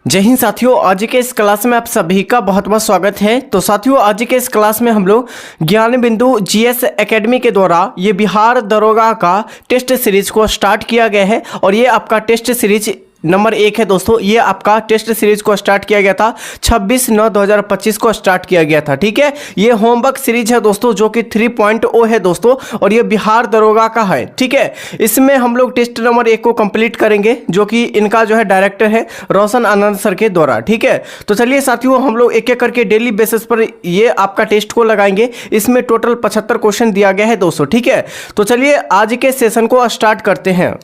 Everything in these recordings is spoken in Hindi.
जय हिंद साथियों, आज के इस क्लास में आप सभी का बहुत बहुत स्वागत है। तो साथियों, आज के इस क्लास में हम लोग ज्ञान बिंदु जीएस एकेडमी के द्वारा ये बिहार दरोगा का टेस्ट सीरीज को स्टार्ट किया गया है और ये आपका टेस्ट सीरीज नंबर 1 है दोस्तों। ये आपका टेस्ट सीरीज को स्टार्ट किया गया था 26/9/2025 को स्टार्ट किया गया था। ठीक है, ये होमवर्क सीरीज है दोस्तों जो कि 3.0 है दोस्तों और ये बिहार दरोगा का है। ठीक है, इसमें हम लोग टेस्ट नंबर 1 को कंप्लीट करेंगे जो कि इनका जो है डायरेक्टर है रोशन आनंद सर के द्वारा। ठीक है, तो चलिए साथियों, हम लोग एक एक करके डेली बेसिस पर ये आपका टेस्ट को लगाएंगे। इसमें टोटल 75 क्वेश्चन दिया गया है दोस्तों। ठीक है, तो चलिए आज के सेशन को स्टार्ट करते हैं।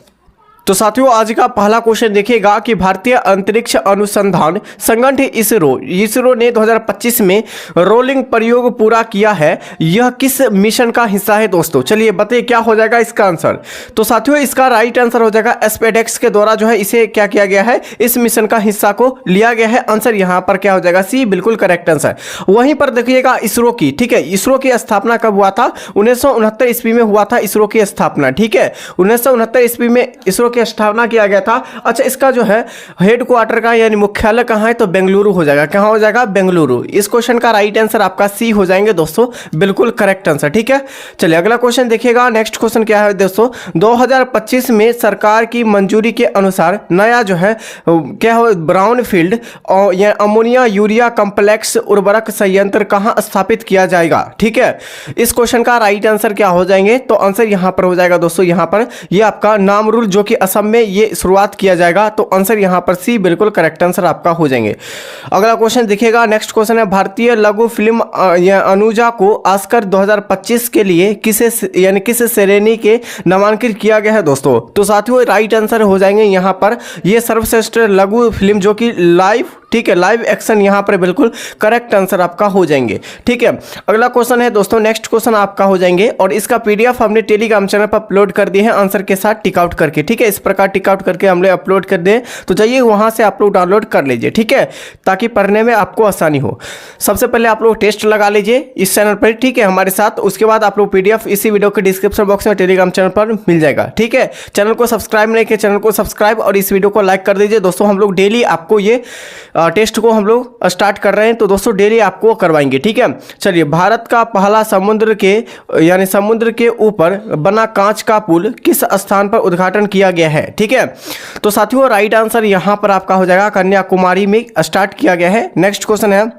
तो साथियों, आज का पहला क्वेश्चन देखिएगा कि भारतीय अंतरिक्ष अनुसंधान संगठन इसरो ने 2025 में रोलिंग प्रयोग पूरा किया है। यह किस मिशन का हिस्सा है दोस्तों? चलिए बताइए क्या हो जाएगा इसका आंसर। तो साथियों, इसका राइट आंसर हो जाएगा स्पेसएक्स के द्वारा जो है इसे क्या किया गया है, इस मिशन का हिस्सा को लिया गया है। आंसर यहाँ पर क्या हो जाएगा, सी, बिल्कुल करेक्ट आंसर। वहीं पर देखिएगा इसरो की, ठीक है, इसरो की स्थापना कब हुआ था? 1969 ईस्वी में हुआ था इसरो की स्थापना। ठीक है, 1969 ईस्वी में इसरो की स्थापना किया गया था। अच्छा, इसका जो है हेड क्वार्टर का यानी मुख्यालय कहाँ है? तो बेंगलुरु हो जाएगा। कहाँ हो जाएगा? बेंगलुरु। इस क्वेश्चन का राइट आंसर आपका सी हो जाएंगे दोस्तों, बिल्कुल करेक्ट आंसर। ठीक है, चलिए अगला क्वेश्चन देखिएगा। नेक्स्ट क्वेश्चन क्या है दोस्तों? 2025 में सरकार की मंजूरी के अनुसार नया जो है क्या हो, ब्राउन फील्ड और या अमोनिया यूरिया कॉम्प्लेक्स उर्वरक संयंत्र कहाँ स्थापित किया जाएगा? ठीक है, इस क्वेश्चन का राइट आंसर क्या हो जाएंगे? तो आंसर यहां पर हो जाएगा दोस्तों, यहां पर ये आपका नामरूल जो कि असम में ये शुरुआत किया जाएगा। तो आंसर यहां पर सी, बिल्कुल करेक्ट आंसर आपका हो जाएंगे। अगला क्वेश्चन देखिएगा। नेक्स्ट क्वेश्चन है भारतीय लघु फिल्म अनुजा को ऑस्कर 2025 के लिए किस श्रेणी के नामांकित किया गया है दोस्तों? तो साथियों, राइट आंसर हो जाएंगे यहां पर ये सर्वश्रेष्ठ लघु फिल्म जो कि लाइव, ठीक है, लाइव एक्शन यहां पर बिल्कुल करेक्ट आंसर आपका हो जाएंगे। ठीक है, अगला क्वेश्चन है दोस्तों, नेक्स्ट क्वेश्चन आपका हो जाएंगे और इसका पीडीएफ हमने टेलीग्राम चैनल पर अपलोड कर दिए हैं आंसर के साथ टिक आउट करके। ठीक है, इस प्रकार टिक आउट करके हमने अपलोड कर दिए, तो जाइए वहां से आप लोग डाउनलोड कर लीजिए। ठीक है, ताकि पढ़ने में आपको आसानी हो। सबसे पहले आप लोग टेस्ट लगा लीजिए इस चैनल पर, ठीक है, हमारे साथ। उसके बाद आप लोग पीडीएफ इसी वीडियो के डिस्क्रिप्शन बॉक्स में टेलीग्राम चैनल पर मिल जाएगा। ठीक है, चैनल को सब्सक्राइब नहीं किया, चैनल को सब्सक्राइब और इस वीडियो को लाइक कर दीजिए दोस्तों। हम लोग डेली आपको ये टेस्ट को हम लोग स्टार्ट कर रहे हैं, तो दोस्तों डेली आपको करवाएंगे। ठीक है, चलिए, भारत का पहला समुद्र के ऊपर बना कांच का पुल किस स्थान पर उद्घाटन किया गया है? ठीक है, तो साथियों राइट आंसर यहां पर आपका हो जाएगा कन्याकुमारी में स्टार्ट किया गया है। नेक्स्ट क्वेश्चन है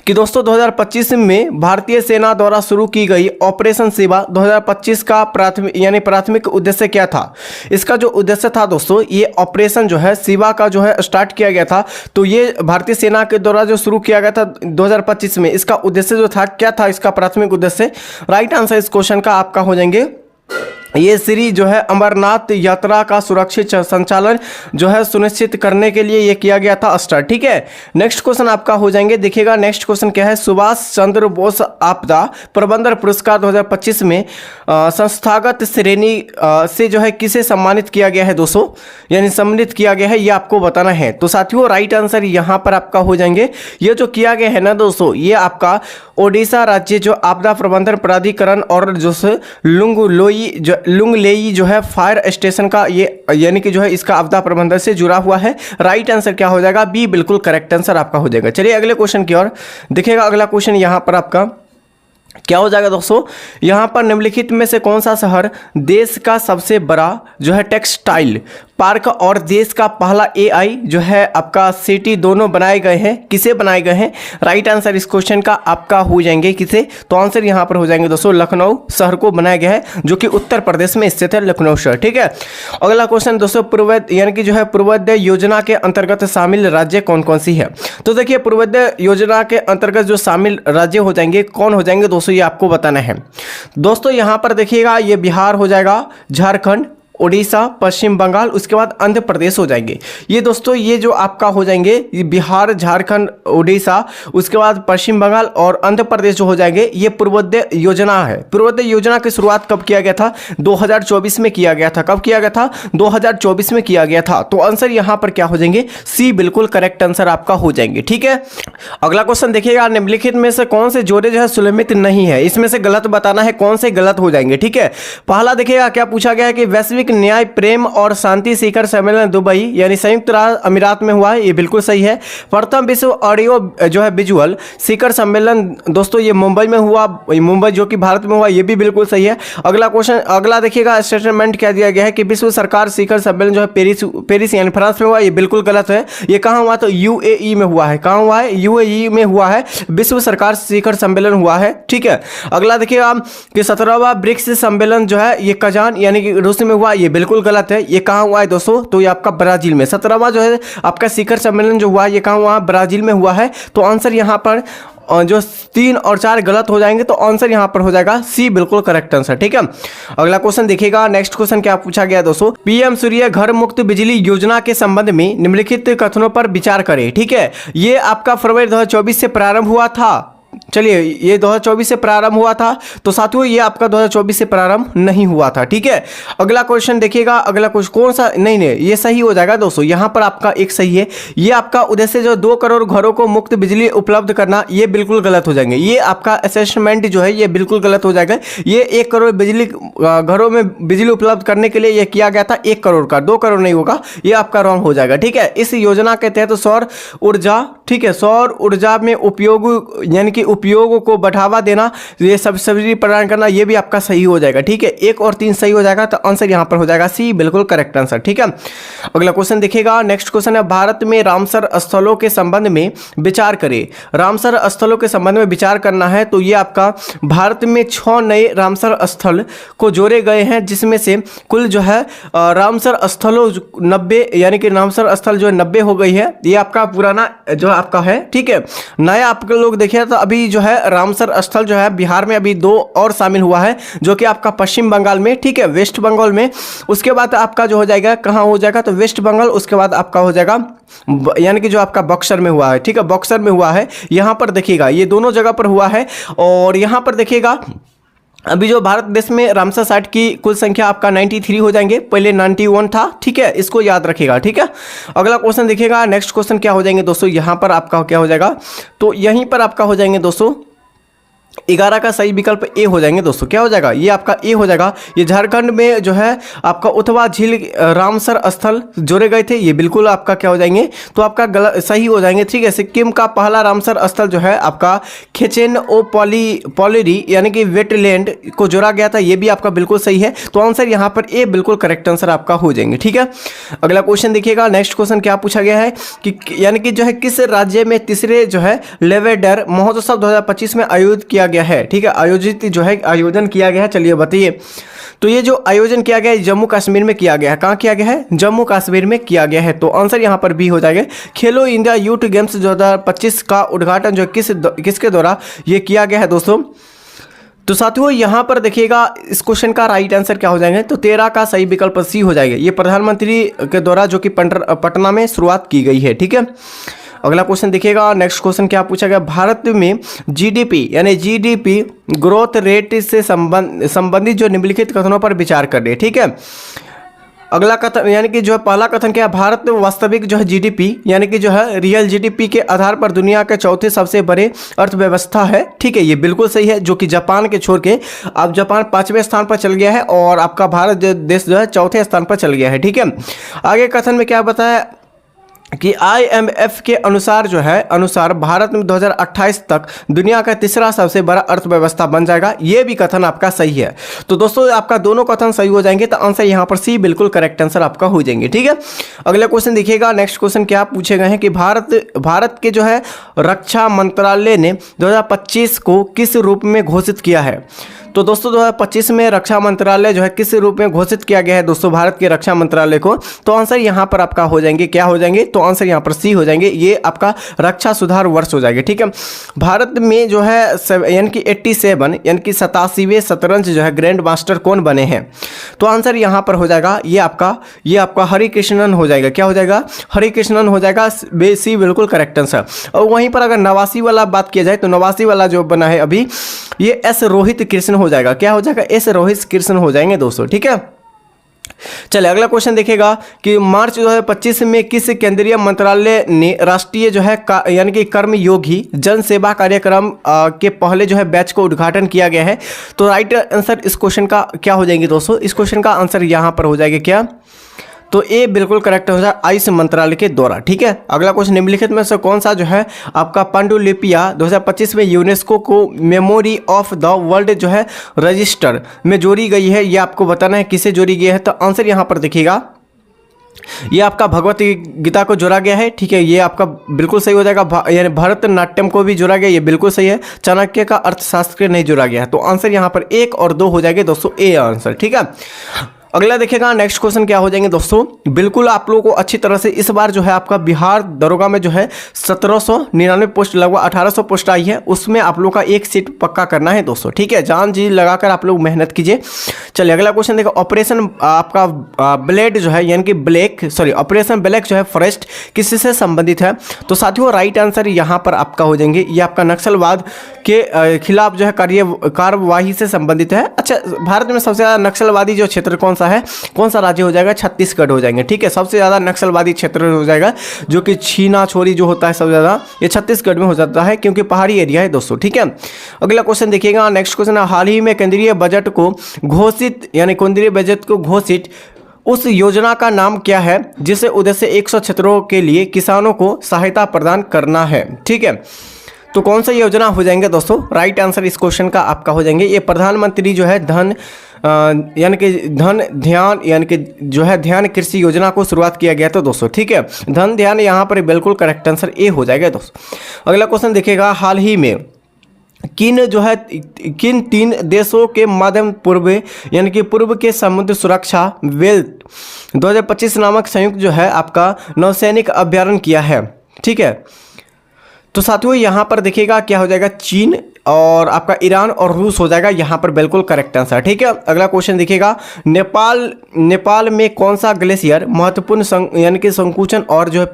कि दोस्तों 2025 में भारतीय सेना द्वारा शुरू की गई ऑपरेशन शिवा 2025 का प्राथमिक उद्देश्य क्या था? इसका जो उद्देश्य था दोस्तों, ये ऑपरेशन जो है शिवा का जो है स्टार्ट किया गया था। तो ये भारतीय सेना के द्वारा जो शुरू किया गया था 2025 में, इसका उद्देश्य जो था क्या था? इसका प्राथमिक उद्देश्य, राइट आंसर इस क्वेश्चन का आपका हो जाएंगे ये श्री जो है अमरनाथ यात्रा का सुरक्षित संचालन जो है सुनिश्चित करने के लिए ये किया गया था स्टार्ट। ठीक है, नेक्स्ट क्वेश्चन आपका हो जाएंगे। देखिएगा नेक्स्ट क्वेश्चन क्या है, सुभाष चंद्र बोस आपदा प्रबंधन पुरस्कार 2025 में संस्थागत श्रेणी से जो है किसे सम्मानित किया गया है दोस्तों, यानी सम्मानित किया गया है, ये आपको बताना है। तो साथियों राइट आंसर यहाँ पर आपका हो जाएंगे, ये जो किया गया है ना दोस्तों, ये आपका ओडिशा राज्य जो आपदा प्रबंधन प्राधिकरण और जो से लुंगलेई जो है फायर स्टेशन का ये यानी कि जो है इसका आपदा प्रबंधन से जुड़ा हुआ है। राइट आंसर क्या हो जाएगा? बी, बिल्कुल करेक्ट आंसर आपका हो जाएगा। चलिए अगले क्वेश्चन की ओर देखिएगा। अगला क्वेश्चन यहाँ पर आपका क्या हो जाएगा दोस्तों? यहाँ पर निम्नलिखित में से कौन सा शहर देश का सबसे बड़ा जो है टेक्सटाइल पार्क और देश का पहला एआई जो है आपका सिटी दोनों बनाए गए हैं? किसे बनाए गए हैं? राइट आंसर इस क्वेश्चन का आपका हो जाएंगे किसे? तो आंसर यहाँ पर हो जाएंगे दोस्तों लखनऊ शहर को बनाया गया है जो कि उत्तर प्रदेश में स्थित है, लखनऊ शहर। ठीक है, अगला क्वेश्चन दोस्तों, पूर्वोदय यानी कि जो है पूर्वोदय योजना के अंतर्गत शामिल राज्य कौन कौन सी है? तो देखिए, पूर्वोदय योजना के अंतर्गत जो शामिल राज्य हो जाएंगे कौन हो जाएंगे दोस्तों, ये आपको बताना है दोस्तों। यहां पर देखिएगा ये बिहार हो जाएगा, झारखंड, ओडिशा, पश्चिम बंगाल, उसके बाद आंध्र प्रदेश हो जाएंगे। ये दोस्तों ये जो आपका हो जाएंगे ये बिहार, झारखंड, ओडिशा, उसके बाद पश्चिम बंगाल और आंध्र प्रदेश जो हो जाएंगे, ये पूर्वोदय योजना है। पूर्वोदय योजना की शुरुआत कब किया गया था? 2024 में किया गया था। कब किया गया था? 2024 में किया गया था। तो आंसर यहां पर क्या हो जाएंगे? सी, बिल्कुल करेक्ट आंसर आपका हो जाएंगे। ठीक है, अगला क्वेश्चन देखिएगा, निम्नलिखित में से कौन से जोड़े जो है सुलमित नहीं है? इसमें से गलत बताना है, कौन से गलत हो जाएंगे। ठीक है, पहला देखिएगा क्या पूछा गया है कि वैश्विक न्याय, प्रेम और शांति शिखर सम्मेलन दुबई यानी संयुक्त अरब अमीरात में हुआ है, ये बिल्कुल सही है। प्रथम विश्व ऑडियो जो है विजुअल शिखर सम्मेलन दोस्तों ये मुंबई में हुआ, मुंबई जो कि भारत में हुआ, ये भी बिल्कुल सही है। अगला क्वेश्चन, अगला देखिएगा स्टेटमेंट क्या दिया गया है कि विश्व सरकार शिखर सम्मेलन जो है पेरिस यानी फ्रांस में हुआ, ये बिल्कुल गलत है। ये कहाँ हुआ? तो यूएई में हुआ है। कहाँ हुआ है? यूएई में हुआ है, विश्व सरकार शिखर सम्मेलन हुआ है, ठीक है। अगला देखिएगा कि 17वां ब्रिक्स सम्मेलन जो है ये कजान यानी कि रूस में हुआ, ये बिल्कुल गलत है। ये कहाँ हुआ है दोस्तों? तो ये आपका ब्राजील में 17वां जो है आपका शिखर सम्मेलन जो हुआ, ये कहाँ हुआ? ब्राजील में हुआ है। तो आंसर यहाँ पर जो 3 और 4 गलत हो जाएंगे तो आंसर यहाँ पर हो जाएगा सी, बिल्कुल करेक्ट आंसर, ठीक है। अगला क्वेश्चन देखिएगा, नेक्स्ट क्वेश्चन क्या पूछा गया दोस्तों? पीएम सूर्य घर मुक्त बिजली योजना के संबंध में निम्नलिखित कथनों पर विचार करें, ठीक है। ये आपका फरवरी 2024 से प्रारंभ हुआ था। चलिए, ये 2024 से प्रारंभ हुआ था, तो साथियों ये आपका 2024 से प्रारंभ नहीं हुआ था, ठीक है। अगला क्वेश्चन देखिएगा, अगला क्वेश्चन कौन सा? नहीं, ये सही हो जाएगा दोस्तों। यहाँ पर आपका एक सही है। ये आपका उद्देश्य जो 2 करोड़ घरों को मुफ्त बिजली उपलब्ध करना, ये बिल्कुल गलत हो जाएंगे। ये आपका असेसमेंट जो है ये बिल्कुल गलत हो जाएगा। ये 1 करोड़ बिजली घरों में बिजली उपलब्ध करने के लिए ये किया गया था 1 करोड़ का, 2 करोड़ नहीं होगा, ये आपका रॉन्ग हो जाएगा, ठीक है। इस योजना के तहत सौर ऊर्जा, ठीक है, सौर ऊर्जा में उपयोग यानी कि उपयोग को बढ़ावा देना, ये सब्सिडी प्रदान करना, ये भी आपका सही हो जाएगा, ठीक है। 1 और 3 सही हो जाएगा तो आंसर यहां पर हो जाएगा सी, बिल्कुल करेक्ट आंसर, ठीक है। अगला क्वेश्चन देखिएगा, नेक्स्ट क्वेश्चन है भारत में रामसर स्थलों के संबंध में विचार करें। रामसर स्थलों के संबंध में विचार करना है तो ये आपका भारत में 6 नए रामसर स्थल को जोड़े गए हैं, जिसमें से कुल जो है रामसर स्थलों 90 यानी कि रामसर स्थल जो है 90 हो गई है। ये आपका पुराना जो आपका है, ठीक है। नया आपके लोग देखिए तो अभी जो है रामसर स्थल जो है बिहार में अभी 2 और शामिल हुआ है, जो कि आपका पश्चिम बंगाल में, ठीक है, वेस्ट बंगाल में। उसके बाद आपका जो हो जाएगा कहाँ हो जाएगा? तो वेस्ट बंगाल, उसके बाद आपका हो जाएगा यानी कि जो आपका बक्सर में हुआ है, ठीक है, बक्सर में हुआ है। यहाँ पर देखिएगा ये दोनों जगह पर हुआ है। और यहाँ पर देखिएगा अभी जो भारत देश में रामसर साइट की कुल संख्या आपका 93 हो जाएंगे, पहले 91 था, ठीक है, इसको याद रखिएगा, ठीक है। अगला क्वेश्चन देखिएगा, नेक्स्ट क्वेश्चन क्या हो जाएंगे दोस्तों? यहाँ पर आपका क्या हो जाएगा? तो यहीं पर आपका हो जाएंगे दोस्तों 11 का सही विकल्प ए हो जाएंगे दोस्तों। क्या हो जाएगा? ये आपका ए हो जाएगा। ये झारखंड में जो है आपका उथवा झील रामसर स्थल जोड़े गए थे, ये बिल्कुल आपका क्या हो जाएंगे? तो आपका गलत सही हो जाएंगे, ठीक है। सिक्किम का पहला रामसर स्थल जो है आपका खेचेन ओ पॉलिरी यानी कि वेटलैंड को जोड़ा गया था, ये भी आपका बिल्कुल सही है। तो आंसर यहाँ पर ए बिल्कुल करेक्ट आंसर आपका हो जाएंगे, ठीक है। अगला क्वेश्चन देखिएगा, नेक्स्ट क्वेश्चन क्या पूछा गया है कि यानी कि जो है किस राज्य में तीसरे जो है लेवेडर महोत्सव 2025 में आयोजित किया गया है, ठीक है, आयोजित जो है आयोजन किया गया है। चलिए बताइए, तो ये जो आयोजन किया गया है जम्मू कश्मीर में किया गया है। कहाँ किया गया है? जम्मू कश्मीर में किया गया है। तो आंसर यहाँ पर बी हो जाएगा। खेलो इंडिया यूथ गेम्स 2025 का उद्घाटन जो किसके द्वारा ये किया गया है दोस्तों? तो साथियों यहाँ पर देखिएगा इस क्वेश्चन का राइट आंसर क्या हो जाएंगे? तो 13 का सही विकल्प सी हो जाएगा। ये प्रधानमंत्री के द्वारा जो कि पटना में शुरुआत की गई है, ठीक है। अगला क्वेश्चन देखिएगा, नेक्स्ट क्वेश्चन क्या पूछा गया? भारत में जीडीपी यानी जीडीपी ग्रोथ रेट से संबंधित जो निम्नलिखित कथनों पर विचार कर रहे हैं, ठीक है। अगला कथन यानी कि जो है पहला कथन क्या है? भारत वास्तविक जो है जीडीपी यानी कि जो है रियल जीडीपी के आधार पर दुनिया के चौथे सबसे बड़े अर्थव्यवस्था है, ठीक है, ये बिल्कुल सही है। जो कि जापान के छोड़ के अब जापान 5वें स्थान पर चल गया है और आपका भारत देश जो है चौथे स्थान पर चल गया है, ठीक है। आगे कथन में क्या बताया कि IMF के अनुसार भारत में 2028 तक दुनिया का तीसरा सबसे बड़ा अर्थव्यवस्था बन जाएगा। ये भी कथन आपका सही है। तो दोस्तों आपका दोनों कथन सही हो जाएंगे, तो आंसर यहाँ पर सी बिल्कुल करेक्ट आंसर आपका हो जाएंगे, ठीक है। अगला क्वेश्चन देखिएगा, नेक्स्ट क्वेश्चन क्या पूछे गए हैं कि भारत के जो है रक्षा मंत्रालय ने 2025 को किस रूप में घोषित किया है? तो दोस्तों 2025 में रक्षा मंत्रालय जो है किस रूप में घोषित किया गया है दोस्तों भारत के रक्षा मंत्रालय को? तो आंसर यहाँ पर आपका हो जाएंगे, क्या हो जाएंगे? तो आंसर यहाँ पर सी हो जाएंगे। ये आपका रक्षा सुधार वर्ष हो जाएगा, ठीक है। भारत में जो है यानी कि 87 यानी कि 87वें शतरंज जो है ग्रैंड मास्टर कौन बने हैं? तो आंसर यहाँ पर हो जाएगा ये आपका हरिकृष्णन हो जाएगा। क्या हो जाएगा? हरिकृष्णन हो जाएगा, सी बिल्कुल करेक्ट आंसर। और वहीं पर अगर 89 वाला बात किया जाए तो 89 वाला जो बना है अभी ये एस रोहित कृष्ण हो जाएगा। क्या हो जाएगा? एस रोहित कृष्ण हो जाएंगे दोस्तों, ठीक है। चलिए अगला क्वेश्चन देखिएगा कि मार्च 2025 में किस केंद्रीय मंत्रालय ने राष्ट्रीय जो है यानी कि कर्मयोगी जन सेवा कार्यक्रम के पहले जो है बैच को उद्घाटन किया गया है। तो राइट आंसर इस क्वेश्चन का क्या हो जाएंगे दोस्तों, इस क्वेश्चन का आंसर यहाँ पर हो जाएगा क्या, तो ए बिल्कुल करेक्ट हो जाए आयुष मंत्रालय के द्वारा। ठीक है, अगला क्वेश्चन निम्नलिखित में से कौन सा जो है आपका पांडुलिपिया 2025 में यूनेस्को को मेमोरी ऑफ द वर्ल्ड जो है रजिस्टर में जोड़ी गई है, ये आपको बताना है किसे जोड़ी गई है। तो आंसर यहाँ पर देखिएगा, ये आपका भगवत गीता को जोड़ा गया है। ठीक है, ये आपका बिल्कुल सही हो जाएगा। यानी भरतनाट्यम को भी जोड़ा गया, ये बिल्कुल सही है। चाणक्य का अर्थशास्त्र नहीं जोड़ा गया है। तो आंसर यहाँ पर 1 और 2 हो जाएंगे दोस्तों, ए आंसर। ठीक है, अगला देखिएगा नेक्स्ट क्वेश्चन क्या हो जाएंगे दोस्तों, बिल्कुल आप लोगों को अच्छी तरह से इस बार जो है आपका बिहार दरोगा में जो है 1799 पोस्ट लगभग 1800 पोस्ट आई है, उसमें आप लोगों का एक सीट पक्का करना है दोस्तों। ठीक है, जान जी लगाकर आप लोग मेहनत कीजिए। चलिए अगला क्वेश्चन देखो, ऑपरेशन आपका ब्लेड जो है यानी कि ऑपरेशन ब्लैक जो है फॉरेस्ट किससे संबंधित है। तो साथियों राइट आंसर यहाँ पर आपका हो जाएंगे, ये आपका नक्सलवाद के खिलाफ जो है कार्यवाही से संबंधित है। अच्छा, भारत में सबसे ज़्यादा नक्सलवादी जो क्षेत्र कौन सा राज्य हो जाएगा, छत्तीसगढ़ हो जाएंगे। ठीक है, सबसे ज़्यादा नक्सलवादी क्षेत्र हो जाएगा जो कि छीना छोरी जो होता है सबसे ज़्यादा ये छत्तीसगढ़ में हो जाता है, क्योंकि पहाड़ी एरिया है दोस्तों। ठीक है, अगला क्वेश्चन देखिएगा, नेक्स्ट क्वेश्चन है, हाल ही में केंद्रीय बजट को घोषित उस योजना का नाम क्या है जिसे उद्देश्य 100 क्षेत्रों के लिए किसानों को सहायता प्रदान करना है। ठीक है, तो कौन सा योजना हो जाएंगे दोस्तों, राइट आंसर इस क्वेश्चन का आपका हो जाएंगे, ये प्रधानमंत्री जो है यानी कि जो है ध्यान कृषि योजना को शुरुआत किया गया था दोस्तों। ठीक है, धन ध्यान यहाँ पर बिल्कुल करेक्ट आंसर ए हो जाएगा दोस्तों। अगला क्वेश्चन देखिएगा, हाल ही में किन 3 देशों के माध्यम पूर्व के समुद्र सुरक्षा वेल्थ 2025 नामक संयुक्त जो है आपका नौसैनिक अभ्यारण्य किया है। ठीक है, तो साथियों यहाँ पर देखिएगा क्या हो जाएगा, चीन और आपका ईरान और रूस हो जाएगा यहाँ पर बिल्कुल करेक्ट आंसर। ठीक है, अगला क्वेश्चन देखिएगा, नेपाल में कौन सा ग्लेशियर महत्वपूर्ण यानी कि संकुचन और जो है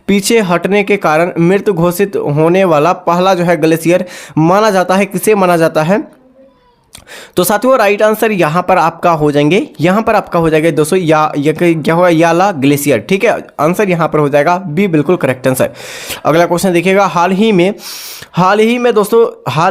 पीछे हटने के कारण मृत घोषित होने वाला पहला जो है ग्लेशियर माना जाता है, किसे माना जाता है। तो साथियों राइट आंसर यहाँ पर आपका हो जाएंगे, यहाँ पर आपका हो जाएगा दोस्तों क्या होगा, याला ग्लेशियर। ठीक है, आंसर यहाँ पर हो जाएगा बी बिल्कुल करेक्ट आंसर। अगला क्वेश्चन देखिएगा, हाल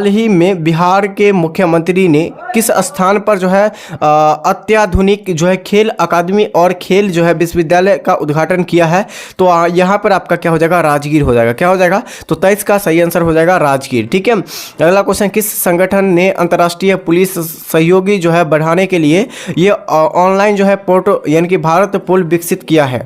ही में बिहार के मुख्यमंत्री ने किस स्थान पर जो है अत्याधुनिक जो है खेल अकादमी और खेल जो है विश्वविद्यालय का उद्घाटन किया है। तो यहाँ पर आपका क्या हो जाएगा, राजगीर हो जाएगा। क्या हो जाएगा, तो 23 का सही आंसर हो जाएगा राजगीर। ठीक है, अगला क्वेश्चन, किस संगठन ने अंतर्राष्ट्रीय पुलिस सहयोगी जो है बढ़ाने के लिए ये ऑनलाइन जो है पोर्टल यानी कि भारत पोल विकसित किया है,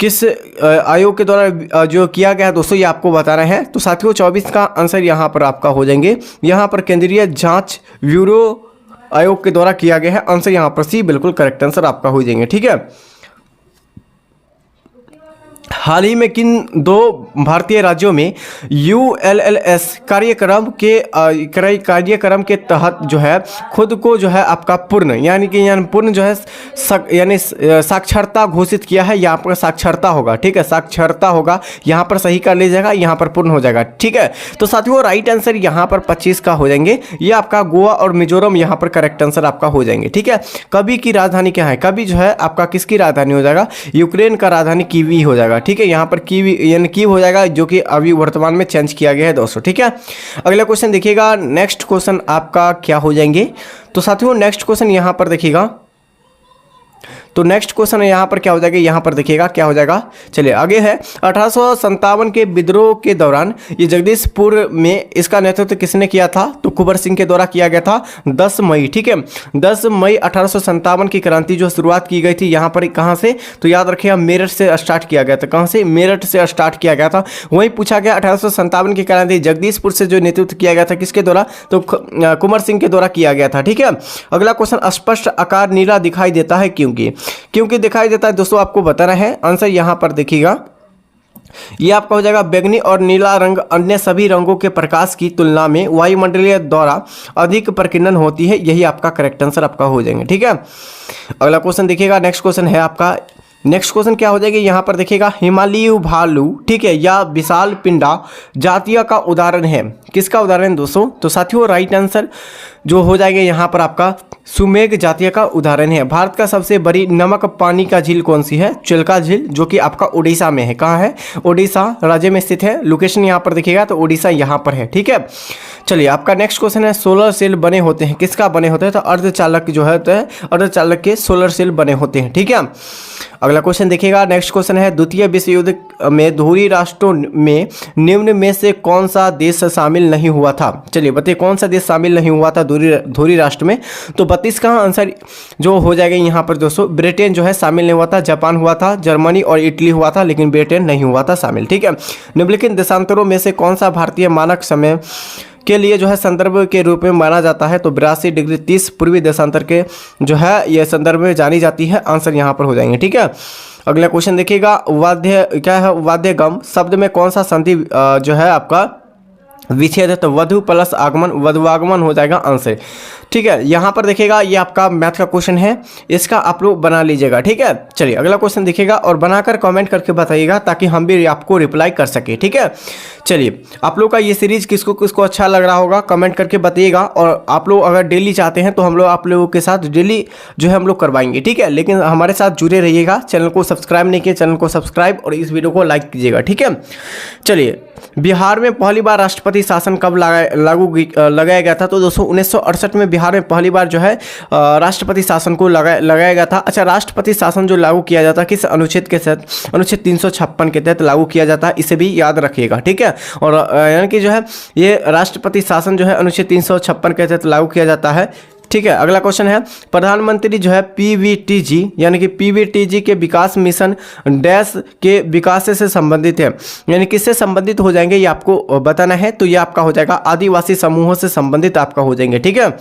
किस आयोग के द्वारा जो किया गया है दोस्तों, ये आपको बताना है। तो साथियों 24 का आंसर यहाँ पर आपका हो जाएंगे, यहाँ पर केंद्रीय जांच ब्यूरो आयोग के द्वारा किया गया है। आंसर यहाँ पर सी बिल्कुल करेक्ट आंसर आपका हो जाएंगे। ठीक है, हाल ही में किन 2 भारतीय राज्यों में ULLS कार्यक्रम के तहत जो है खुद को जो है आपका पूर्ण जो है साक्षरता घोषित किया है। यहाँ पर साक्षरता होगा। ठीक है, साक्षरता होगा, यहाँ पर सही कर लीजिएगा, यहाँ पर पूर्ण हो जाएगा। ठीक है, तो साथियों राइट आंसर यहाँ पर 25 का हो जाएंगे, ये आपका गोवा और मिजोरम यहाँ पर करेक्ट आंसर आपका हो जाएंगे। ठीक है, कभी की राजधानी क्या है, कभी जो है आपका किसकी राजधानी हो जाएगा, यूक्रेन का राजधानी कीवी हो जाएगा। ठीक है, यहाँ पर कीवी यानी कीव हो जाएगा, जो कि अभी वर्तमान में चेंज किया गया है दोस्तों। ठीक है, अगला क्वेश्चन देखिएगा, नेक्स्ट क्वेश्चन आपका क्या हो जाएंगे। तो साथियों नेक्स्ट क्वेश्चन यहाँ पर देखिएगा, तो नेक्स्ट क्वेश्चन यहाँ पर क्या हो जाएगा, यहाँ पर देखिएगा क्या हो जाएगा। चलिए आगे है, 1857 के विद्रोह के दौरान ये जगदीशपुर में इसका नेतृत्व किसने किया था, तो कुंवर सिंह के द्वारा किया गया था 10 मई। ठीक है, 10 मई 1857 की क्रांति जो शुरुआत की गई थी यहाँ पर कहाँ से, तो याद रखिएगा मेरठ से स्टार्ट किया गया था। कहाँ से, मेरठ से स्टार्ट किया गया था। वहीं पूछा गया 1857 की क्रांति जगदीशपुर से जो नेतृत्व किया गया था किसके द्वारा, तो कुंवर सिंह के द्वारा किया गया था। ठीक है, अगला क्वेश्चन, स्पष्ट आकार नीला दिखाई देता है क्योंकि दिखाई देता है दोस्तों, आपको बताना है। आंसर यहां पर देखिएगा, ये आपका हो जाएगा बैंगनी और नीला रंग अन्य सभी रंगों के प्रकाश की तुलना में वायुमंडलीय द्वारा अधिक प्रकीर्णन होती है, यही आपका करेक्ट आंसर आपका हो जाएंगे। ठीक है, अगला क्वेश्चन देखिएगा, नेक्स्ट क्वेश्चन है आपका, नेक्स्ट क्वेश्चन क्या हो जाएगा, यहाँ पर देखिएगा हिमालयी भालू, ठीक है, या विशाल पिंडा जातीय का उदाहरण है। किसका उदाहरण दोस्तों? तो साथियों राइट आंसर जो हो जाएगा यहाँ पर आपका सुमेघ जातीय का उदाहरण है। भारत का सबसे बड़ी नमक पानी का झील कौन सी है? चिल्का झील, जो कि आपका उड़ीसा में है। कहाँ है? उड़ीसा राज्य में स्थित है। लोकेशन यहाँ पर देखिएगा तो उड़ीसा यहाँ पर है, ठीक है। चलिए आपका नेक्स्ट क्वेश्चन है सोलर सेल बने होते हैं, किसका बने होते हैं? तो अर्धचालक जो है अर्धचालक के सोलर सेल बने होते हैं, ठीक है। अगला क्वेश्चन देखिएगा, नेक्स्ट क्वेश्चन है द्वितीय विश्व युद्ध में धुरी राष्ट्रों में निम्न में से कौन सा देश शामिल नहीं हुआ था? चलिए बताइए कौन सा देश शामिल नहीं हुआ था धुरी राष्ट्र में? तो 32 का आंसर जो हो जाएगा यहाँ पर दोस्तों ब्रिटेन जो है शामिल नहीं हुआ था, जापान हुआ था, जर्मनी और इटली हुआ था, लेकिन ब्रिटेन नहीं हुआ था शामिल, ठीक है। निम्नलिखित देशांतरों में से कौन सा भारतीय मानक समय के लिए जो है संदर्भ के रूप में माना जाता है? तो 82 डिग्री 30 पूर्वी देशांतर के जो है यह संदर्भ में जानी जाती है। आंसर यहाँ पर हो जाएंगे, ठीक है। अगला क्वेश्चन देखिएगा, वाद्य क्या है? वाद्यगम शब्द में कौन सा संधि जो है आपका विच्छेद है? तो वधु प्लस आगमन, वधुआगमन हो जाएगा आंसर, ठीक है। यहाँ पर देखिएगा ये आपका मैथ का क्वेश्चन है, इसका आप लोग बना लीजिएगा, ठीक है। चलिए अगला क्वेश्चन देखिएगा और बनाकर कमेंट करके बताइएगा ताकि हम भी आपको रिप्लाई कर सके, ठीक है। चलिए आप लोग का ये सीरीज किसको किसको अच्छा लग रहा होगा कमेंट करके बताइएगा। और आप लोग अगर डेली चाहते हैं तो हम लोग आप लोगों के साथ डेली जो है हम लोग करवाएंगे, ठीक है। लेकिन हमारे साथ जुड़े रहिएगा। चैनल को सब्सक्राइब नहीं किया, चैनल को सब्सक्राइब और इस वीडियो को लाइक कीजिएगा, ठीक है। चलिए बिहार में पहली बार राष्ट्रपति शासन कब लगाया गया था? तो दोस्तों 1968 में बिहार में पहली बार जो है राष्ट्रपति शासन को लगाया गया था। अच्छा, राष्ट्रपति शासन जो लागू किया जाता है किस अनुच्छेद के तहत? अनुच्छेद 356 के तहत लागू किया जाता है, इसे भी याद रखिएगा, ठीक है। और यानी कि जो है ये राष्ट्रपति शासन जो है अनुच्छेद 356 के तहत लागू किया जाता है, ठीक है। अगला क्वेश्चन है प्रधानमंत्री जो है पीवीटीजी यानी कि पीवीटीजी के विकास मिशन डैश के विकास से संबंधित है, यानी किससे संबंधित हो जाएंगे ये आपको बताना है। तो ये आपका हो जाएगा आदिवासी समूहों से संबंधित आपका हो जाएंगे, ठीक है।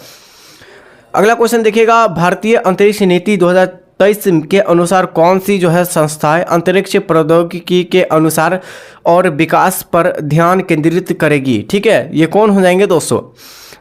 अगला क्वेश्चन देखिएगा, भारतीय अंतरिक्ष नीति 2023 के अनुसार कौन सी जो है संस्थाएं अंतरिक्ष प्रौद्योगिकी के अनुसार और विकास पर ध्यान केंद्रित करेगी? ठीक है, ये कौन हो जाएंगे दोस्तों?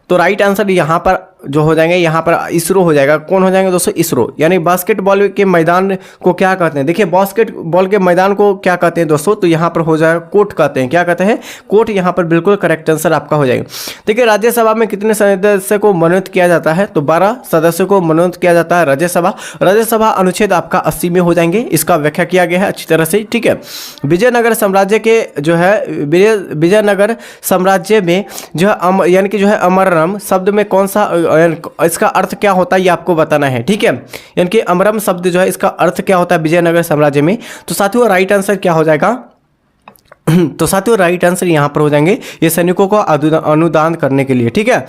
तो राइट आंसर यहाँ पर जो हो जाएंगे यहाँ पर इसरो हो जाएगा। कौन हो जाएंगे दोस्तों? इसरो। यानी बास्केटबॉल के मैदान को क्या कहते हैं? देखिए बास्केटबॉल के मैदान को क्या कहते हैं दोस्तों? तो यहाँ पर हो जाएगा कोर्ट कहते हैं। क्या कहते हैं? कोर्ट। यहाँ पर बिल्कुल करेक्ट आंसर आपका हो जाएगा। देखिए राज्यसभा में कितने सदस्य को मनोनीत किया जाता है? तो 12 सदस्यों को मनोनीत किया जाता है राज्यसभा अनुच्छेद आपका 80 में हो जाएंगे। इसका व्याख्या किया गया है अच्छी तरह से, ठीक है। विजयनगर साम्राज्य के जो है विजयनगर साम्राज्य में जो है यानी कि जो है अमरम शब्द में कौन सा इसका अर्थ क्या होता है ये आपको बताना है, ठीक है। यानी कि अमरम शब्द जो है इसका अर्थ क्या होता है विजयनगर साम्राज्य में? तो साथियों राइट आंसर क्या हो जाएगा? तो साथियों राइट आंसर यहाँ पर हो जाएंगे ये सैनिकों को अनुदान करने के लिए, ठीक है।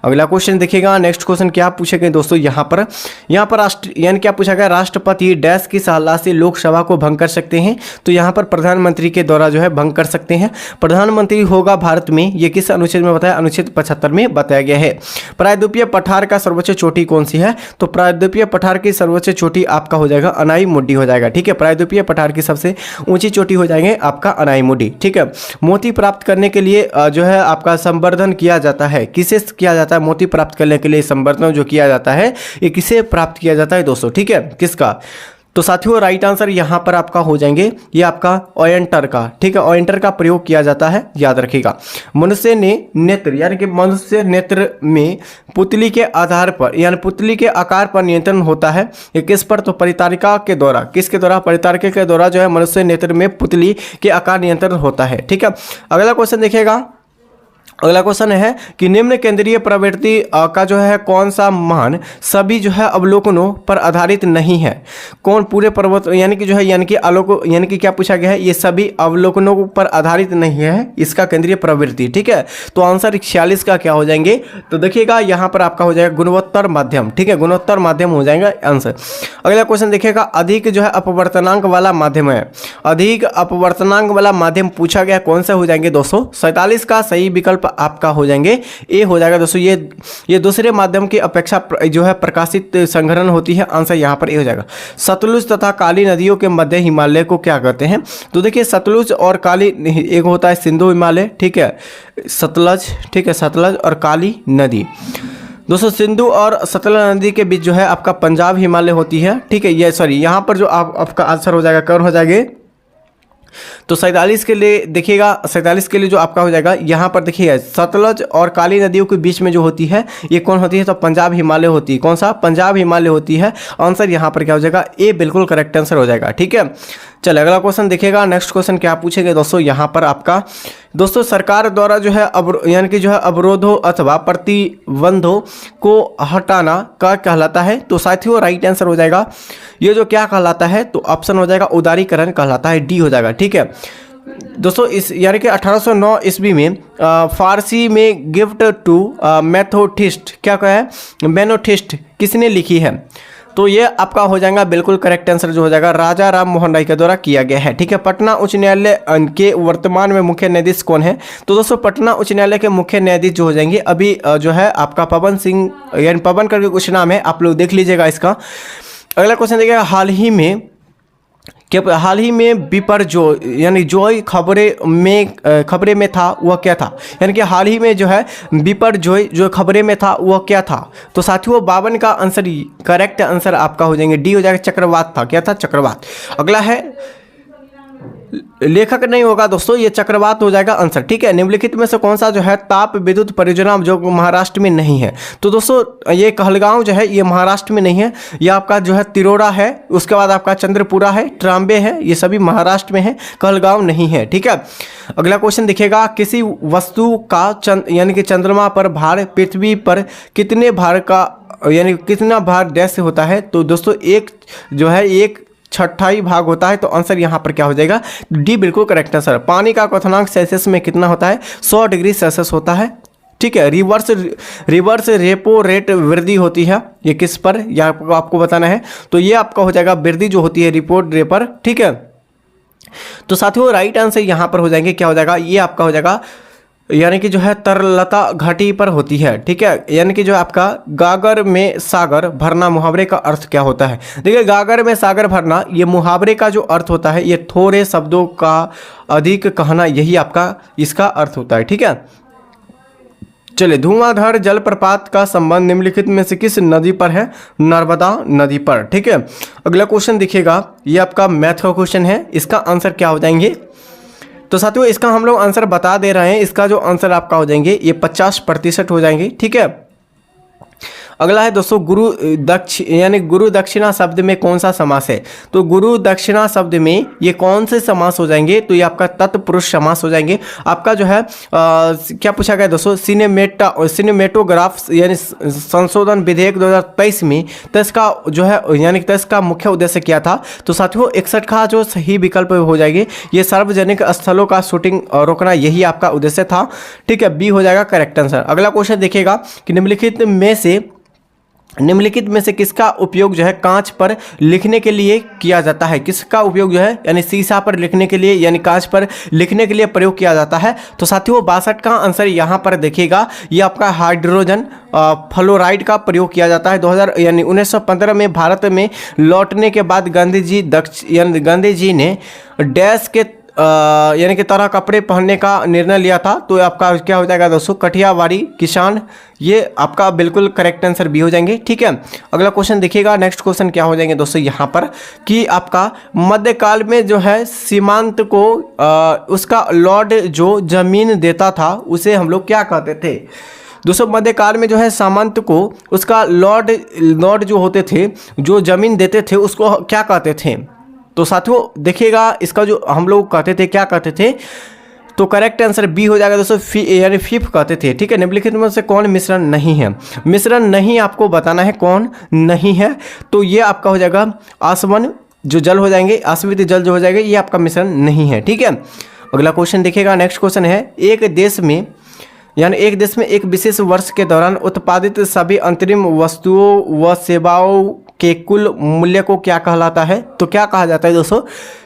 अगला क्वेश्चन देखिएगा, नेक्स्ट क्वेश्चन क्या पूछे गए दोस्तों? यहाँ पर यानी क्या पूछा गया? राष्ट्रपति डैश की सलाह से लोकसभा को भंग कर सकते हैं? तो यहाँ पर प्रधानमंत्री के द्वारा जो है भंग कर सकते हैं। प्रधानमंत्री होगा भारत में, ये किस अनुच्छेद में बताया? अनुच्छेद 75 में बताया गया है। प्रायद्वीपीय पठार का सर्वोच्च चोटी कौन सी है? तो प्रायद्वीपीय पठार की सर्वोच्च चोटी आपका हो जाएगा अनाई मुड्डी हो जाएगा, ठीक है। प्रायद्वीपीय पठार की सबसे ऊंची चोटी हो जाएंगे आपका अनाई मुड्डी, ठीक है। मोती प्राप्त करने के लिए जो है आपका संवर्धन किया जाता है, किसे किया जाता है? मोती प्राप्त करने के लिए संवर्धन जो किया जाता है ये किसे प्राप्त किया जाता है दोस्तों? ठीक है, किसका? तो साथियों राइट आंसर यहाँ पर आपका हो जाएंगे ये आपका ओएंटर का, ठीक है। ओएंटर का प्रयोग किया जाता है, याद रखिएगा। मनुष्य ने नेत्र यानी कि मनुष्य नेत्र में पुतली के आधार पर यानी पुतली के आकार पर नियंत्रण होता है। ये किस पर? तो परितारिका के द्वारा। किसके द्वारा? परितारिका के द्वारा जो है मनुष्य नेत्र में पुतली के आकार नियंत्रण होता है, ठीक है। अगला क्वेश्चन देखिएगा, अगला क्वेश्चन है कि निम्न केंद्रीय प्रवृत्ति का जो है कौन सा मान सभी जो है अवलोकनों पर आधारित नहीं है? कौन पूरे पर्वत यानी कि जो है यानी कि आलोक यानी कि क्या पूछा गया है? ये सभी अवलोकनों पर आधारित नहीं है इसका केंद्रीय प्रवृत्ति, ठीक है। तो आंसर 46 का क्या हो जाएंगे? तो देखिएगा यहाँ पर आपका हो जाएगा गुणवत्तर माध्यम, ठीक है। गुणवत्तर माध्यम हो जाएगा आंसर। अगला क्वेश्चन देखिएगा, अधिक जो है अपवर्तनांक वाला माध्यम है, अधिक अपवर्तनांक वाला माध्यम पूछा गया कौन सा हो जाएंगे दोस्तों? 47 का सही विकल्प आपका हो जाएंगे ए हो जाएगा दोस्तों। ये दूसरे माध्यम की अपेक्षा जो है प्रकाशित संघनन होती है। आंसर यहाँ पर ए हो जाएगा। सतलुज तथा काली नदियों के मध्य हिमालय को क्या कहते हैं? तो देखिए सतलुज और काली, एक होता है सिंधु हिमालय, ठीक है, सतलज, ठीक है, सतलज और काली नदी। दोस्तों सिंधु और सतलज नदी के बीच जो है आपका पंजाब हिमालय होती है, ठीक है। ये सॉरी यहाँ पर जो आपका आंसर हो जाएगा कौन हो जाएगा, तो 47 के लिए देखिएगा, 47 के लिए जो आपका हो जाएगा यहाँ पर देखिएगा सतलज और काली नदियों के बीच में जो होती है ये कौन होती है, तो पंजाब हिमालय होती है। कौन सा, पंजाब हिमालय होती है। आंसर यहाँ पर क्या हो जाएगा, ए बिल्कुल करेक्ट आंसर हो जाएगा, ठीक है। चलिए अगला क्वेश्चन देखिएगा। नेक्स्ट क्वेश्चन क्या पूछेंगे दोस्तों यहाँ पर आपका, दोस्तों सरकार द्वारा जो है यानी कि जो है अवरोधों अथवा प्रतिबंधों को हटाना क्या कहलाता है, तो साथियों राइट आंसर हो जाएगा ये जो क्या कहलाता है, तो ऑप्शन हो जाएगा उदारीकरण कहलाता है, डी हो जाएगा, ठीक है। दोस्तों इस यानी कि 1809 ईस्वी में फारसी में गिफ्ट टू मैथोथिस्ट क्या कहा है, मैनोथिस्ट किसने लिखी है, तो ये आपका हो जाएगा बिल्कुल करेक्ट आंसर जो हो जाएगा राजा राम मोहन राय के द्वारा किया गया है, ठीक है। पटना उच्च न्यायालय के वर्तमान में मुख्य न्यायाधीश कौन है, तो दोस्तों पटना उच्च न्यायालय के मुख्य न्यायाधीश जो हो जाएंगे अभी जो है आपका पवन सिंह यानी पवन करके कुछ नाम है, आप लोग देख लीजिएगा इसका। अगला क्वेश्चन देखिएगा, हाल ही में बिपरजॉय यानी जॉय खबरें में था वह क्या था, यानी कि हाल ही में जो है बिपरजॉय जो खबरें में था वह क्या था, तो साथियों 52 का आंसर करेक्ट आंसर आपका हो जाएंगे डी हो जाएगा, चक्रवात था, क्या था, चक्रवात। अगला है लेखक नहीं होगा दोस्तों, ये चक्रवात हो जाएगा आंसर, ठीक है। निम्नलिखित में से कौन सा जो है ताप विद्युत परियोजना जो महाराष्ट्र में नहीं है, तो दोस्तों ये कहलगांव जो है ये महाराष्ट्र में नहीं है, ये आपका जो है तिरोड़ा है, उसके बाद आपका चंद्रपुरा है, ट्राम्बे है, ये सभी महाराष्ट्र में है, कहलगांव नहीं है, ठीक है। अगला क्वेश्चन देखिएगा, किसी वस्तु का यानी कि चंद्रमा पर भार पृथ्वी पर कितने भार का यानी कितना भार डैश होता है, तो दोस्तों एक जो है 1/6 भाग होता है, तो आंसर यहाँ पर क्या हो जाएगा, डी बिल्कुल करेक्ट आंसर। पानी का क्वथनांक सेल्सियस में कितना होता है, 100 डिग्री सेल्सियस होता है, ठीक है। रिवर्स रेपो रेट वृद्धि होती है, ये किस पर, यह आपको बताना है, तो ये आपका हो जाएगा वृद्धि जो होती है रिपोर्ट रेपर, ठीक है। तो साथियों राइट आंसर यहाँ पर हो जाएंगे क्या हो जाएगा, ये आपका हो जाएगा यानी कि जो है तरलता घाटी पर होती है, ठीक है। यानी कि जो आपका गागर में सागर भरना मुहावरे का अर्थ क्या होता है, देखिए गागर में सागर भरना ये मुहावरे का जो अर्थ होता है, ये थोड़े शब्दों का अधिक कहना, यही आपका इसका अर्थ होता है, ठीक है। चलिए धुआंधार जलप्रपात का संबंध निम्नलिखित में से किस नदी पर है, नर्मदा नदी पर, ठीक है। अगला क्वेश्चन देखिएगा, ये आपका मैथ का क्वेश्चन है, इसका आंसर क्या हो जाएंगे, तो साथियों इसका हम लोग आंसर बता दे रहे हैं, इसका जो आंसर आपका हो जाएंगे ये 50% हो जाएंगे, ठीक है। अगला है दोस्तों गुरु दक्षिणा शब्द में कौन सा समास है, तो गुरु दक्षिणा शब्द में ये कौन से समास हो जाएंगे, तो ये आपका तत्पुरुष समास हो जाएंगे। आपका जो है क्या पूछा गया दोस्तों, सिनेमेटोग्राफ यानी संशोधन विधेयक 2023 में तेज का जो है यानी तेज का मुख्य उद्देश्य क्या था, तो साथियों 61 का जो सही विकल्प हो जाएगी, ये सार्वजनिक स्थलों का शूटिंग रोकना, यही आपका उद्देश्य था, ठीक है, बी हो जाएगा करेक्ट आंसर। अगला क्वेश्चन देखिएगा कि निम्नलिखित में से किसका उपयोग जो है कांच पर लिखने के लिए किया जाता है, किसका उपयोग जो है यानी शीशा पर लिखने के लिए यानी कांच पर लिखने के लिए प्रयोग किया जाता है, तो साथियों 62 का आंसर यहाँ पर देखिएगा, ये आपका हाइड्रोजन फ्लोराइड का प्रयोग किया जाता है। 1915 में भारत में लौटने के बाद गांधी जी ने डैश के यानी कि तरह कपड़े पहनने का निर्णय लिया था, तो आपका क्या हो जाएगा दोस्तों, कठियावाड़ी किसान, ये आपका बिल्कुल करेक्ट आंसर भी हो जाएंगे, ठीक है। अगला क्वेश्चन देखिएगा, नेक्स्ट क्वेश्चन क्या हो जाएंगे दोस्तों यहाँ पर कि आपका मध्यकाल में जो है सीमांत को उसका लॉर्ड जो जमीन देता था उसे हम लोग क्या कहते थे, दोस्तों मध्यकाल में जो है सामंत को उसका लॉर्ड जो होते थे जो जमीन देते थे उसको क्या कहते थे, तो साथियों देखिएगा इसका जो हम लोग कहते थे क्या कहते थे, तो करेक्ट आंसर बी हो जाएगा दोस्तों, यानी फिफ कहते थे, ठीक है। निम्नलिखित में से कौन मिश्रण नहीं है, मिश्रण नहीं आपको बताना है कौन नहीं है, तो ये आपका हो जाएगा आसवन जो जल हो जाएंगे, आसवित जल जो हो जाएगा, ये आपका मिश्रण नहीं है, ठीक है। अगला क्वेश्चन देखिएगा, नेक्स्ट क्वेश्चन है, एक देश में एक विशेष वर्ष के दौरान उत्पादित सभी अंतरिम वस्तुओं व सेवाओं के कुल मूल्य को क्या कहलाता है, तो क्या कहा जाता है दोस्तों,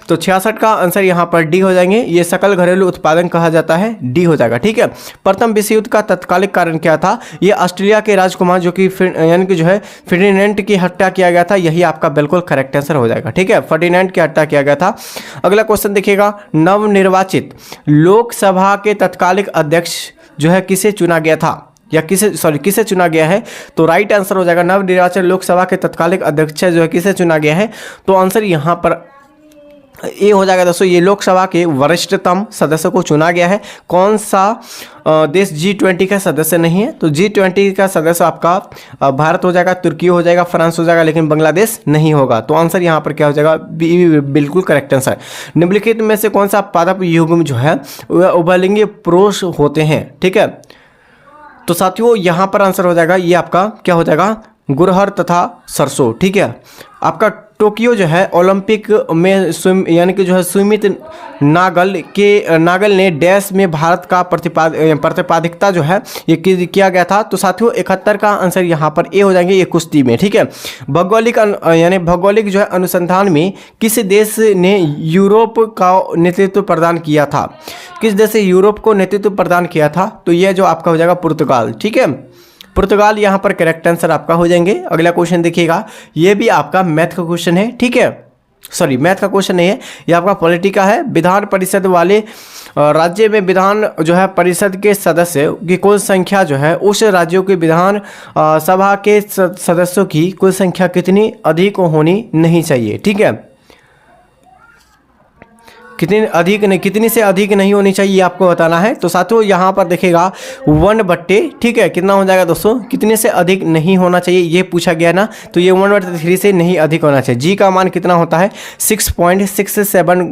तो 66 का आंसर यहाँ पर डी हो जाएंगे, ये सकल घरेलू उत्पादन कहा जाता है, डी हो जाएगा, ठीक है। प्रथम विश्व युद्ध का तत्कालिक कारण क्या था, ये ऑस्ट्रेलिया के राजकुमार जो कि यानी कि जो है फर्डिनेंड की हत्या किया गया था, यही आपका बिल्कुल करेक्ट आंसर हो जाएगा, ठीक है, फर्डिनेंड की हत्या किया गया था। अगला क्वेश्चन देखिएगा, नवनिर्वाचित लोकसभा के तत्कालिक अध्यक्ष जो है किसे चुना गया था, या किसे चुना गया है? तो राइट आंसर हो जाएगा नवनिर्वाचित लोकसभा के तत्कालिक अध्यक्ष जो है किसे चुना गया है? तो आंसर यहाँ पर ये हो जाएगा दोस्तों, ये लोकसभा के वरिष्ठतम सदस्य को चुना गया है। कौन सा देश G20 का सदस्य नहीं है? तो G20 का सदस्य आपका भारत हो जाएगा, तुर्की हो जाएगा, फ्रांस हो जाएगा, लेकिन बांग्लादेश नहीं होगा। तो आंसर यहाँ पर क्या हो जाएगा? बिल्कुल करेक्ट आंसर। निम्नलिखित में से कौन सा पादप युग्म जो है वह उभयलिंगी पुरुष होते हैं? ठीक है, तो साथियों यहाँ पर आंसर हो जाएगा, ये आपका क्या हो जाएगा? गुड़हल तथा सरसों। ठीक है, आपका टोक्यो जो है ओलंपिक में यानी कि जो है सुमित नागल ने डैश में भारत का प्रतिपादिकता जो है ये किया गया था। तो साथियों 71 का आंसर यहाँ पर ए हो जाएंगे, ये कुश्ती में। ठीक है, भौगोलिक जो है अनुसंधान में किस देश ने यूरोप का नेतृत्व प्रदान किया था? किस देश से यूरोप को नेतृत्व प्रदान किया था? तो यह जो आपका हो जाएगा पुर्तगाल। ठीक है, पुर्तगाल यहाँ पर करेक्ट आंसर आपका हो जाएंगे। अगला क्वेश्चन देखिएगा, ये भी आपका मैथ का क्वेश्चन है। ठीक है, सॉरी मैथ का क्वेश्चन नहीं है, ये आपका पॉलिटी का है। विधान परिषद वाले राज्य में विधान जो है परिषद के सदस्य की कुल संख्या जो है उस राज्यों के विधान सभा के सदस्यों की कुल संख्या कितनी अधिक होनी नहीं चाहिए? ठीक है, कितनी से अधिक नहीं होनी चाहिए आपको बताना है। तो साथियों यहाँ पर देखिएगा 1/, ठीक है, कितना हो जाएगा दोस्तों? कितने से अधिक नहीं होना चाहिए ये पूछा गया ना, तो ये 1/3 से नहीं अधिक होना चाहिए। जी का मान कितना होता है? 6.67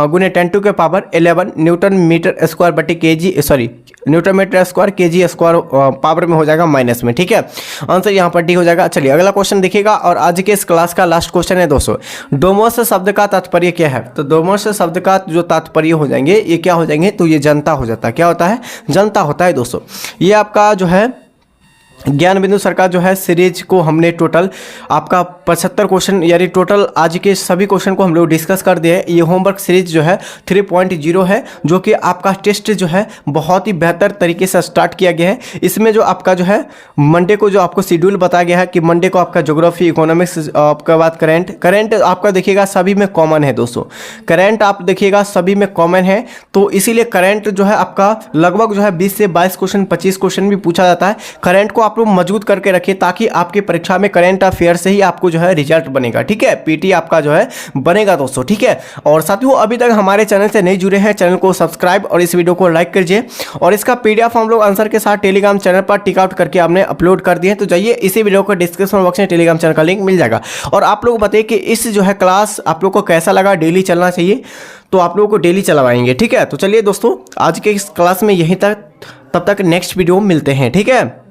गुने 10⁻11 न्यूटन मीटर स्क्वायर बटे kg, sorry newton metre square kg square power में हो जाएगा माइनस में। ठीक है, आंसर यहाँ पर डी हो जाएगा। चलिए अगला क्वेश्चन देखिएगा, और आज के इस क्लास का लास्ट क्वेश्चन है दोस्तों, डोमोस शब्द का तात्पर्य क्या है? तो डोमोस शब्द का जो तात्पर्य हो जाएंगे ये क्या हो जाएंगे? तो ये जनता हो जाता है। क्या होता है? जनता होता है दोस्तों। ये आपका जो है ज्ञान बिंदु सरकार जो है सीरीज को हमने टोटल आपका 75 क्वेश्चन यानी टोटल आज के सभी क्वेश्चन को हम लोग डिस्कस कर दिए। ये होमवर्क सीरीज जो है 3.0 है, जो कि आपका टेस्ट जो है बहुत ही बेहतर तरीके से स्टार्ट किया गया है। इसमें जो आपका जो है मंडे को जो आपको शेड्यूल बताया गया है कि मंडे को आपका ज्योग्राफी, इकोनॉमिक्स, आपके बाद करंट आपका देखिएगा सभी में कॉमन है दोस्तों। करंट आप देखिएगा सभी में कॉमन है, तो इसीलिए करंट जो है आपका लगभग जो है 20 से 22 क्वेश्चन, 25 क्वेश्चन भी पूछा जाता है। करंट को आप लोग मजबूत करके रखिए ताकि आपकी परीक्षा में करंट अफेयर से ही आपको जो है रिजल्ट बनेगा। ठीक है, पीटी आपका जो है बनेगा दोस्तों। ठीक है, और साथियों अभी तक हमारे चैनल से नहीं जुड़े हैं, चैनल को सब्सक्राइब और इस वीडियो को लाइक कीजिए। और इसका पीडीएफ हम लोग आंसर के साथ टेलीग्राम चैनल पर टिक आउट करके हमने अपलोड कर दिए हैं, तो जाइए इसी वीडियो को डिस्क्रिप्शन बॉक्स में टेलीग्राम चैनल का लिंक मिल जाएगा। और आप लोग बताइए कि इस जो है क्लास आप लोग को कैसा लगा, डेली चलना चाहिए? तो आप लोगों को डेली चलवाएंगे। ठीक है, तो चलिए दोस्तों आज के इस क्लास में यहीं तक, तब तक नेक्स्ट वीडियो मिलते हैं। ठीक है।